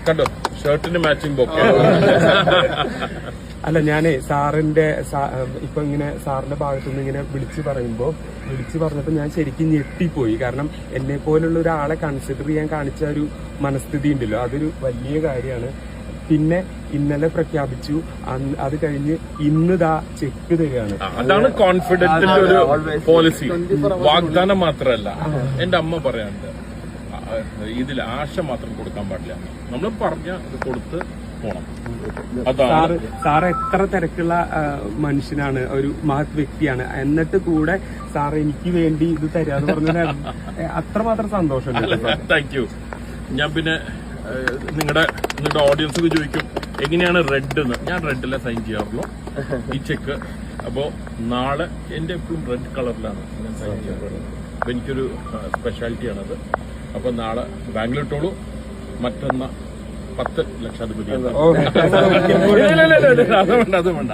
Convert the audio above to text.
കണ്ടോ ഷർട്ടിന് matching bouquet. അല്ല ഞാനേ സാറിന്റെ ഇപ്പൊ ഇങ്ങനെ സാറിന്റെ ഭാഗത്തുനിന്ന് ഇങ്ങനെ വിളിച്ചു പറഞ്ഞപ്പോ ഞാൻ ശരിക്കും ഞെട്ടിപ്പോയി. കാരണം എന്നെ പോലുള്ള ഒരാളെ കൺസിഡർ ചെയ്യാൻ കാണിച്ച ഒരു മനസ്ഥിതി ഉണ്ടല്ലോ, അതൊരു വലിയ കാര്യമാണ്. പിന്നെ ഇന്നലെ പ്രഖ്യാപിച്ചു, അത് കഴിഞ്ഞ് ഇന്നിതാ ചെക്ക് തരികയാണ്. അതാണ് കോൺഫിഡൻസിന്റെ ഒരു പോളിസി. വാഗ്ദാനം മാത്രമല്ല, എന്റെ അമ്മ പറയാറുണ്ട്, ഇതിൽ ആശ മാത്രം കൊടുക്കാൻ പാടില്ല. നമ്മൾ പറഞ്ഞ ഇത് കൊടുത്ത് പോണം. സാർ എത്ര തിരക്കുള്ള മനുഷ്യനാണ്, ഒരു മഹത് വ്യക്തിയാണ്. എന്നിട്ട് കൂടെ സാർ എനിക്ക് വേണ്ടി ഇത് തരാന്ന് പറഞ്ഞാൽ അത്രമാത്രം സന്തോഷമുണ്ട്. Thank you. ഞാൻ പിന്നെ നിങ്ങളുടെ ഓഡിയൻസ് ചോദിക്കും എങ്ങനെയാണ് റെഡ് എന്ന്. ഞാൻ റെഡിലെ സൈൻ ചെയ്യാറുള്ളൂ ഈ ചെക്ക്. അപ്പോ നാളെ എന്റെ എപ്പോഴും റെഡ് കളറിലാണ് ഞാൻ സൈൻ ചെയ്യാറുള്ളത്. അപ്പൊ എനിക്കൊരു സ്പെഷ്യാലിറ്റിയാണത്. അപ്പൊ നാളെ ബാങ്കിൽ ഇട്ടോളൂ. മറ്റൊന്ന 10 ലക്ഷാധിപതി. അത് വേണ്ട.